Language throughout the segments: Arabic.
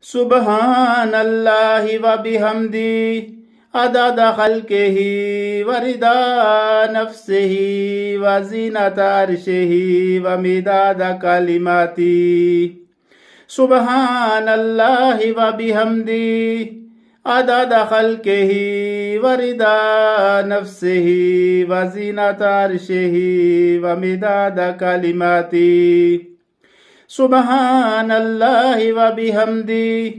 سبحان الله وبحمده عدد خلقه ورضا نفسه وزينة عرشه ومداد كلماته. سبحان الله وبحمده عدد خلقه ورضا نفسه وزينة عرشه ومداد كلماته. سبحان الله وبحمده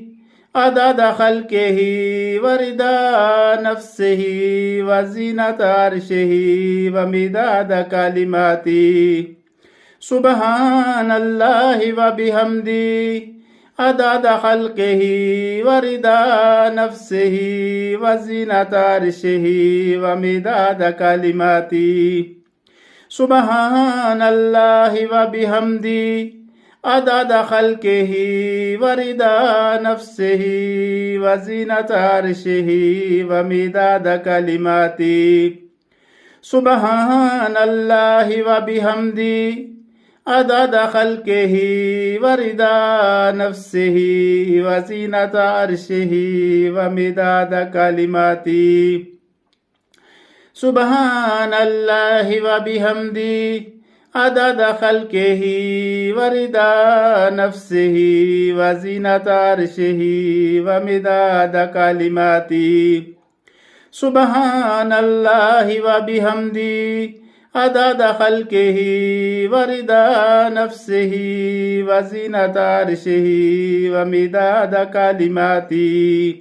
عدد خلقه ورضا نفسه وزينة عرشه ومداد كلماته. سبحان الله وبحمده عدد خلقه ورضا نفسه وزينة عرشه ومداد كلماته. سبحان الله وبحمده عدد خلقه ورضا نفسه وزينة عرشه ومداد كلماته. سبحان الله وبحمده عدد خلقه ورضا نفسه وزينة عرشه ومداد كلماته. سبحان الله وبحمده عدد خلقه ورضا نفسه وزينة عرشه ومداد كلماته. سبحان الله وبحمده عدد خلقه ورضا نفسه وزينة عرشه ومداد كلماته.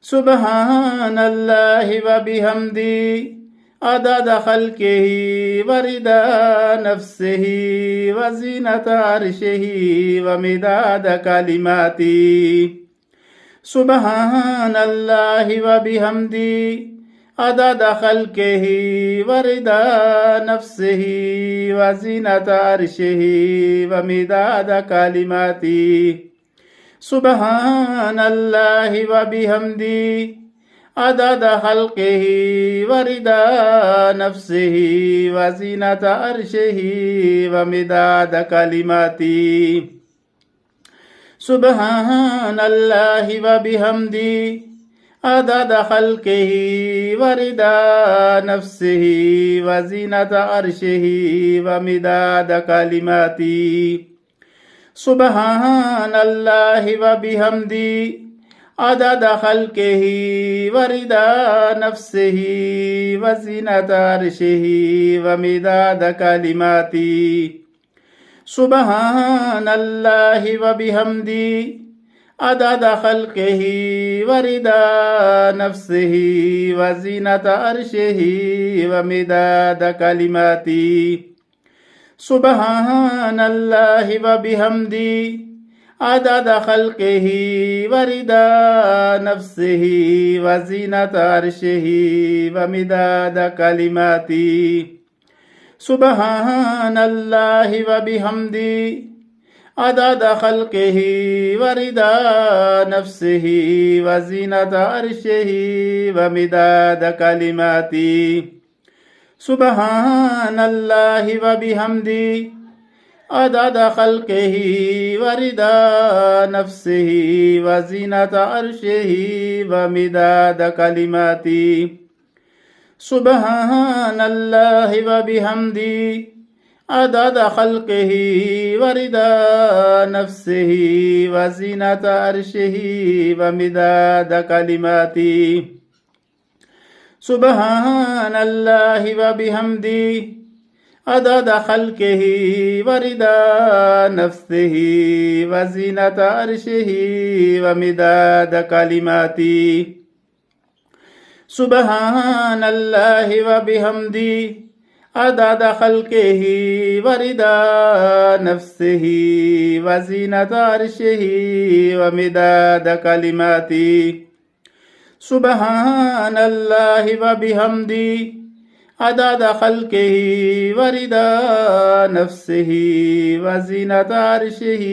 سبحان الله وبحمده عدد خلقه ورضا نفسه وزينة عرشه ومداد كلماته. سبحان الله وبحمده عدد خلقه ورضا نفسه وزينة عرشه ومداد كلماته. سبحان الله وبحمده عدد خلقه ورضا نفسه وزينة عرشه ومداد كلماته. سبحان الله وبحمده عدد خلقه ورضا نفسه وزينة عرشه ومداد كلماته. سبحان الله وبحمده عدد خلقه ورضا نفسه وزينة عرشه ومداد كلماته. سبحان الله وبحمده عدد خلقه ورضا نفسه وزينة عرشه ومداد كلماته. سبحان الله وبحمده عدد خلقه ورضا نفسه وزينة عرشه ومداد كلماته. سبحان الله وبحمده عدد خلقه ورضا نفسه وزينة عرشه ومداد كلماته. سبحان الله وبحمده عدد خلقه ورضا نفسه وزينة عرشه ومداد كلماته. سبحان الله وبحمده عدد خلقه ورضا نفسه وزينة عرشه ومداد كلماته. سبحان الله وبحمده عدد خلقه ورضا نفسه وزينة عرشه ومداد كلماته. سبحان الله وبحمده عدد خلقه ورضا نفسه وزينة عرشه ومداد كلماته. سبحان الله وبحمده عدد خلقه ورضا نفسه وزينة عرشه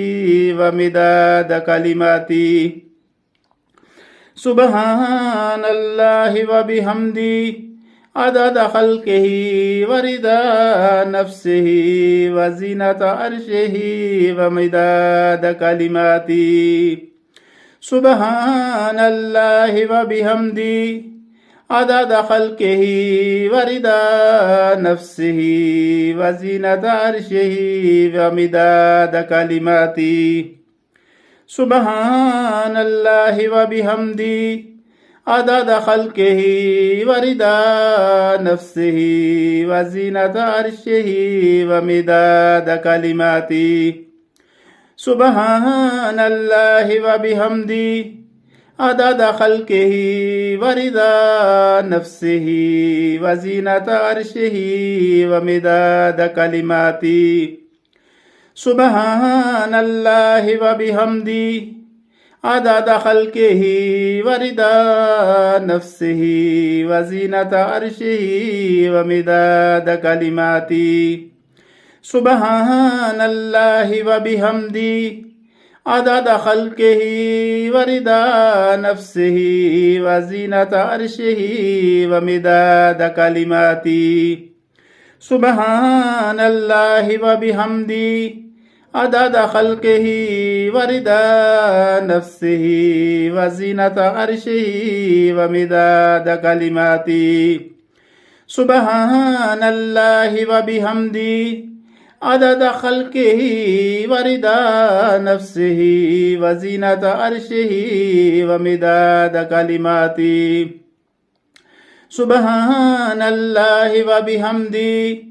ومداد كلماته. سبحان الله وبحمده عدد خلقه ورضا نفسه وزينة عرشه ومداد كلماته. سبحان الله وبحمده عدد خلقه ورضا نفسه وزينة عرشه ومداد كلماته سبحان الله وبحمده عدد خلقه ورضا نفسه وزينة عرشه ومداد كلماته سبحان الله وبحمده عدد خلقه ورضا نفسه وزينة عرشه ومداد كلماته سبحان الله وبحمده عدد خلقه ورضا نفسه وزينة عرشه ومداد كلماته سبحان الله وبحمده عدد خلقه ورضا نفسه وزينة عرشه ومداد كلماته سبحان الله وبحمده عدد خلقه ورضا نفسه وزينة عرشه ومداد كلماته سبحان الله وبحمده عدد خلقه ورضا نفسه وزينة عرشه ومداد كلماته سبحان الله وبحمده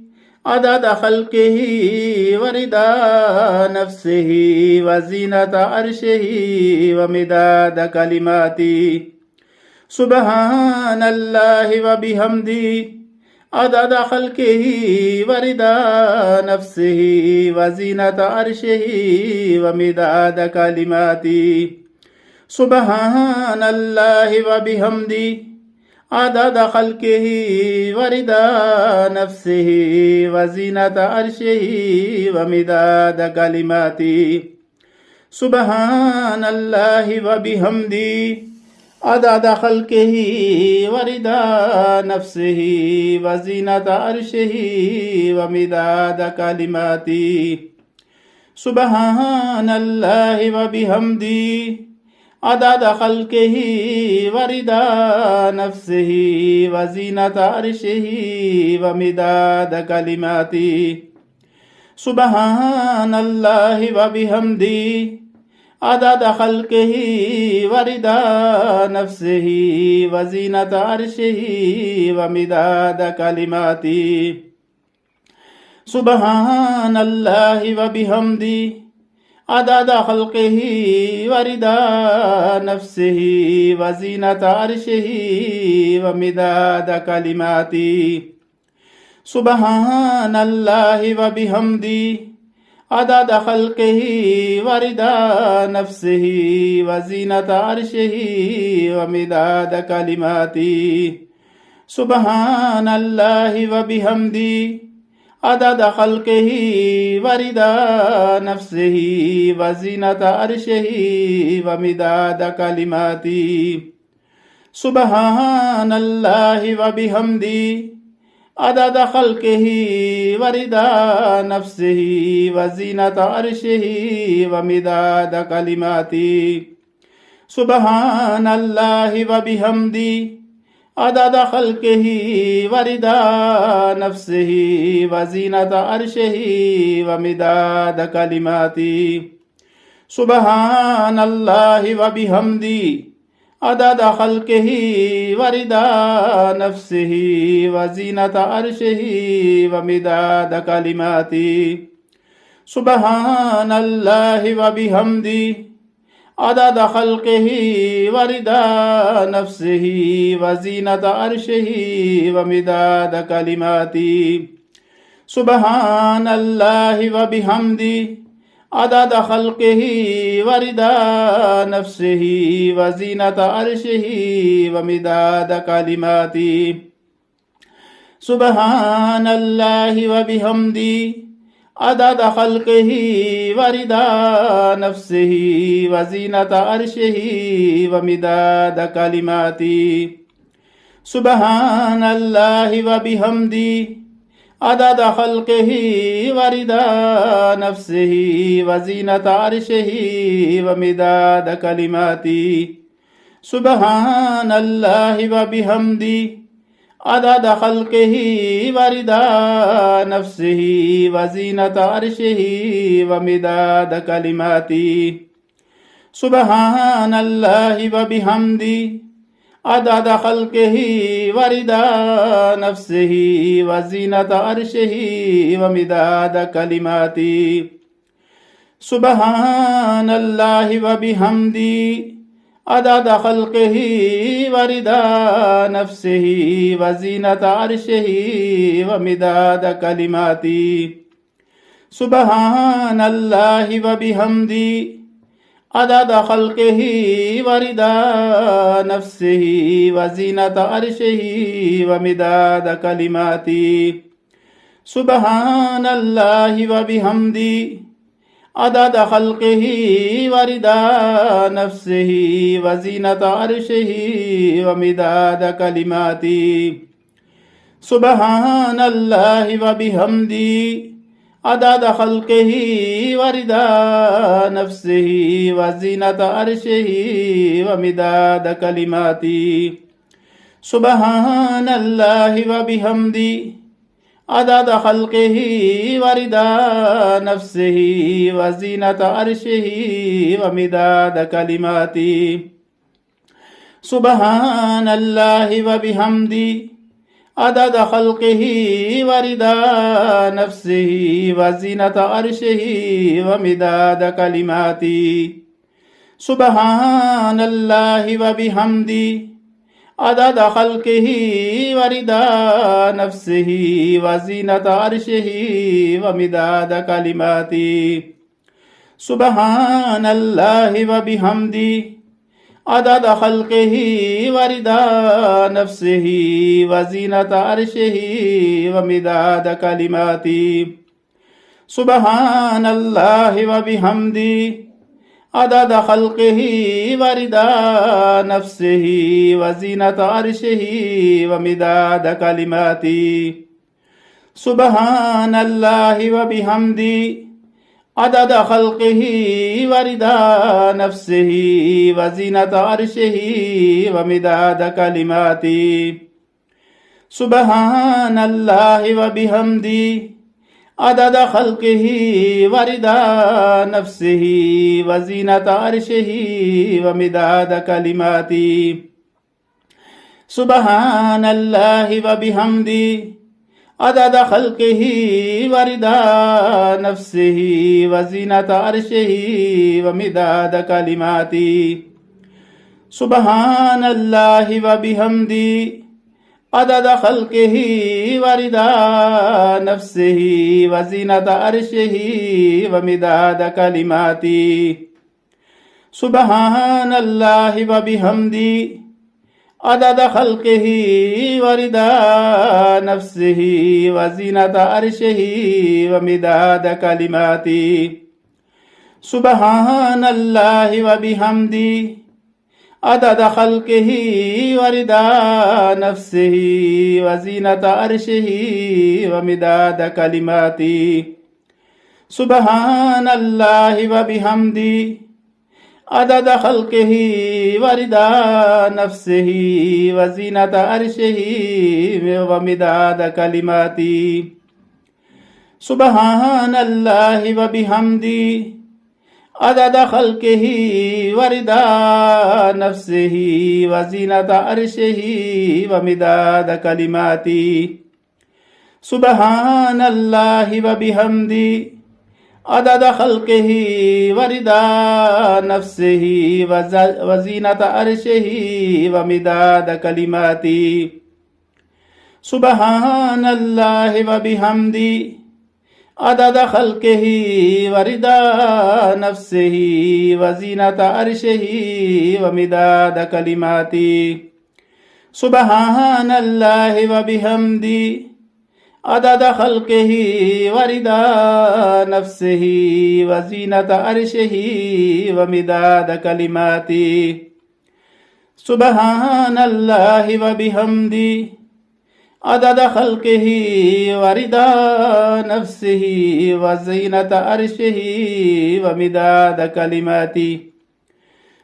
عدد خلقه ورضا نفسه وزينة عرشه ومداد كلماته سبحان الله وبحمده عدد خلقه ورضا نفسه وزينة عرشه ومداد كلماته سبحان الله وبحمده عدد خلقه ورضا نفسه وزينة عرشه ومداد كلماته سبحان الله وبحمده عدد خلقه ورضا نفسه وزينة عرشه ومداد كلماته سبحان الله وبحمده عدد خلقه ورضا نفسه وزينة عرشه ومداد كلماته سبحان الله وبحمده عدد خلقه ورضا نفسه وزينة عرشه ومداد كلماته سبحان الله وبحمده عدد خلقه ورضا نفسه وزينة عرشه ومداد كلماته سبحان الله وبحمده عدد خلقه ورضا نفسه وزينة عرشه ومداد كلماته سبحان الله وبحمده عدد خلقه ورضا نفسه وزينة عرشه ومداد كلماته سبحان الله وبحمده عدد خلقه ورضا نفسه وزينة عرشه ومداد كلماته سبحان الله وبحمده عدد خلقه ورضا نفسه وزينة عرشه ومداد كلماته سبحان الله وبحمده عدد خلقه ورضا نفسه وزينة عرشه ومداد كلماته سبحان الله وبحمده عدد خلقه ورضا نفسه وزينة عرشه ومداد كلماته سبحان الله وبحمده عدد خلقه ورضا نفسه وزينة عرشه ومداد كلماته سبحان الله وبحمده عدد خلقه ورضا نفسه وزينة عرشه ومداد كلماته سبحان الله وبحمده عدد خلقه ورضا نفسه وزينة عرشه ومداد كلماته سبحان الله وبحمده عدد خلقه ورضا نفسه وزينة عرشه ومداد كلماته سبحان الله وبحمده عدد خلقه ورضا نفسه وزينة عرشه ومداد كلماته سبحان الله وبحمده عدد خلقه ورضا نفسه وزينة عرشه ومداد كلماته سبحان الله وبحمده عدد خلقه ورضا نفسه وزينة عرشه ومداد كلماته سبحان الله وبحمده عدد خلقه ورضا نفسه وزينة عرشه ومداد كلماته سبحان الله وبحمده عدد خلقه ورضا نفسه وزينة عرشه ومداد كلماته سبحان الله وبحمده عدد خلقه ورضا نفسه وزينة عرشه ومداد كلماته سبحان الله وبحمده عدد خلقه ورضا نفسه وزينة عرشه ومداد كلماته سبحان الله وبحمده عدد خلقه ورضا نفسه وزينة عرشه ومداد كلماته سبحان الله وبحمده عدد خلقه ورضا نفسه وزينة عرشه ومداد كلماته سبحان الله وبحمده عدد خلقه ورضا نفسه وزينة عرشه ومداد كلماته سبحان الله وبحمده عدد خلقه ورضا نفسه وزينة عرشه ومداد كلماته سبحان الله وبحمده عدد خلقه ورضا نفسه وزينة عرشه ومداد كلماته سبحان الله وبحمده عدد خلقه ورضا نفسه وزينة عرشه ومداد كلماته سبحان الله وبحمده عدد خلقه ورضا نفسه وزينة عرشه ومداد كلماته سبحان الله وبحمده عدد خلقه ورضا نفسه وزينة عرشه ومداد كلماته سبحان الله وبحمده عدد خلقه ورضا نفسه وزينة عرشه ومداد كلماته سبحان الله وبحمده عدد خلقه ورضا نفسه وزينة عرشه ومداد كلماته سبحان الله وبحمده عدد خلقه ورضا نفسه وزينة عرشه ومداد كلماته سبحان الله وبحمده عدد خلقه ورضا نفسه وزينة عرشه ومداد كلماته سبحان الله وبحمده عدد خلقه ورضا نفسه وزينة عرشه ومداد كلماته سبحان الله وبحمده عدد خلقه ورضا نفسه وزينة عرشه ومداد كلماته سبحان الله وبحمده عدد خلقه ورضا نفسه وزينة عرشه ومداد كلماته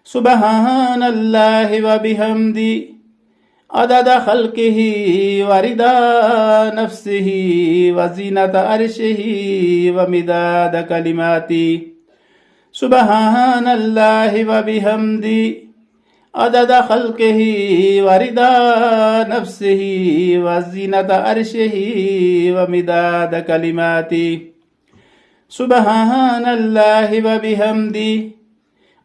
سبحان الله وبحمده عدد خلقه ورضا نفسه وزينة عرشه ومداد كلماته سبحان الله وبحمده عدد خلقه ورضا نفسه وزينة عرشه ومداد كلماته سبحان الله وبحمده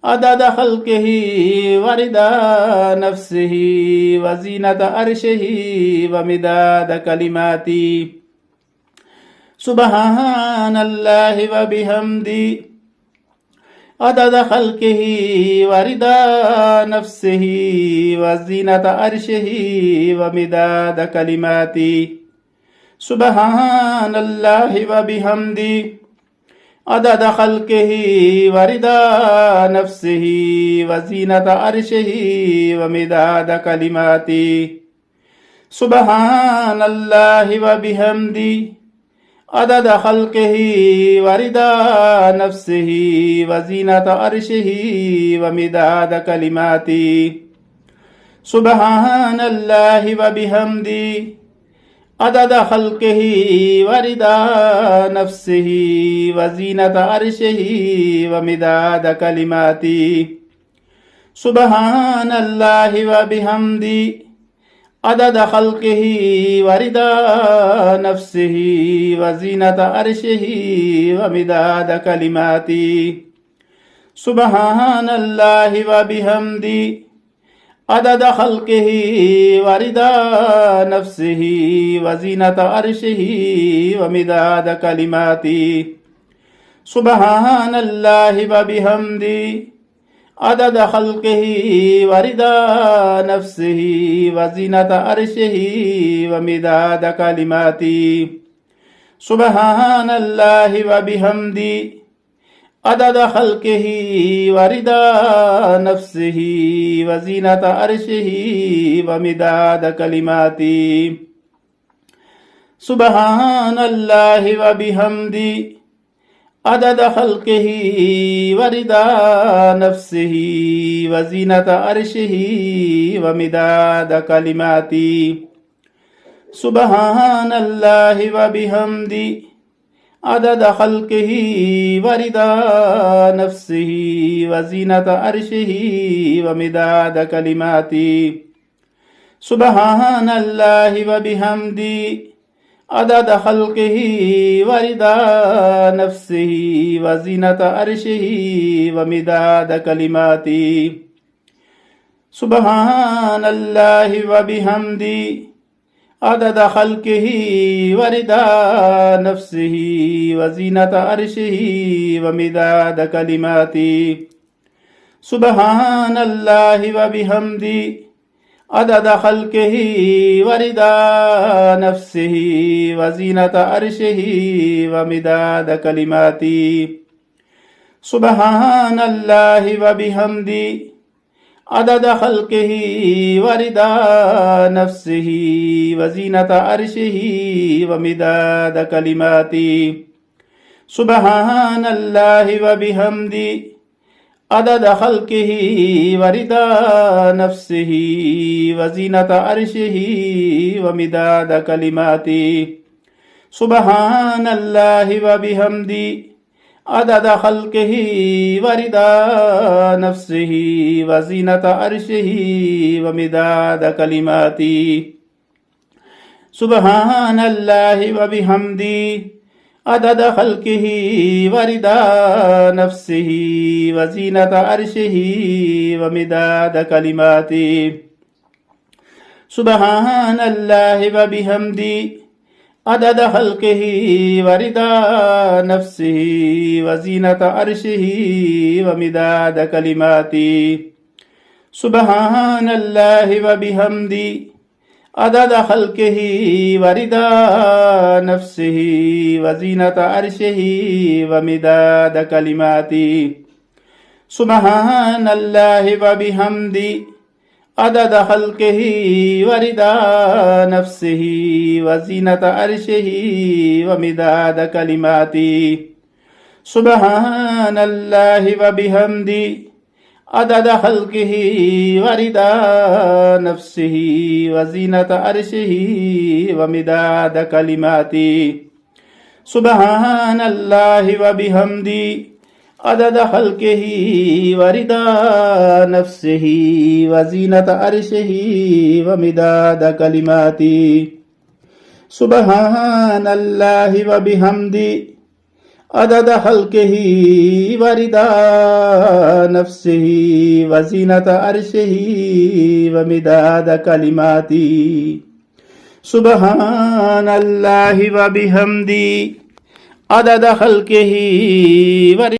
عدد خلقه ورضا نفسه وزينة عرشه ومداد كلماته سبحان الله وبحمده عدد خلقه ورضا نفسه وزينة عرشه ومداد كلماته سبحان الله وبحمده عدد خلقه ورضا نفسه وزينة عرشه ومداد كلماته سبحان الله وبحمده عدد خلقه ورضا نفسه وزينة عرشه ومداد كلماته سبحان الله وبحمده عدد خلقه ورضا نفسه وزينة عرشه ومداد كلماته سبحان الله وبحمده عدد خلقه ورضا نفسه وزينة عرشه ومداد كلماته سبحان الله وبحمده عدد خلقه ورضا نفسه وزينة عرشه ومداد كلماته سبحان الله وبحمده عدد خلقه ورضا نفسه وزينة عرشه ومداد كلماته سبحان الله وبحمده عدد خلقه ورضا نفسه وزينة عرشه ومداد كلماته سبحان الله وبحمده عدد خلقه ورضا نفسه وزينة عرشه ومداد كلماته سبحان الله وبحمده عدد خلقه ورضا نفسه وزينة عرشه ومداد كلماته سبحان الله وبحمده عدد خلقه ورضا نفسه وزينة عرشه ومداد كلماته سبحان الله وبحمده عدد خلقه ورضا نفسه وزينة عرشه ومداد كلماته سبحان الله وبحمده عدد خلقه ورضا نفسه وزينة عرشه ومداد كلماته سبحان الله وبحمده عدد خلقه ورضا نفسه وزينة عرشه ومداد كلماته سبحان الله وبحمده عدد خلقه ورضا نفسه وزينة عرشه ومداد كلماته سبحان الله وبحمده عدد خلقه ورضا نفسه وزينة عرشه ومداد كلماته سبحان الله وبحمده عدد خلقه ورضا نفسه وزينة عرشه ومداد كلماته سبحان الله وبحمده عدد خلقه ورضا نفسه وزينة عرشه ومداد كلماته سبحان الله وبحمده عدد خلقه ورضا نفسه وزينة عرشه ومداد كلماته سبحان الله وبحمده عدد خلقه ورضا نفسه وزينة عرشه ومداد كلماته سبحان الله وبحمده عدد خلقه ورضا نفسه وزينة عرشه ومداد كلماته سبحان الله وبحمده عدد خلقه ورضا نفسه وزينة عرشه ومداد كلماته سبحان الله وبحمده عدد خلقه ورضا نفسه وزينة عرشه ومداد كلماته سبحان الله وبحمده عدد خلقه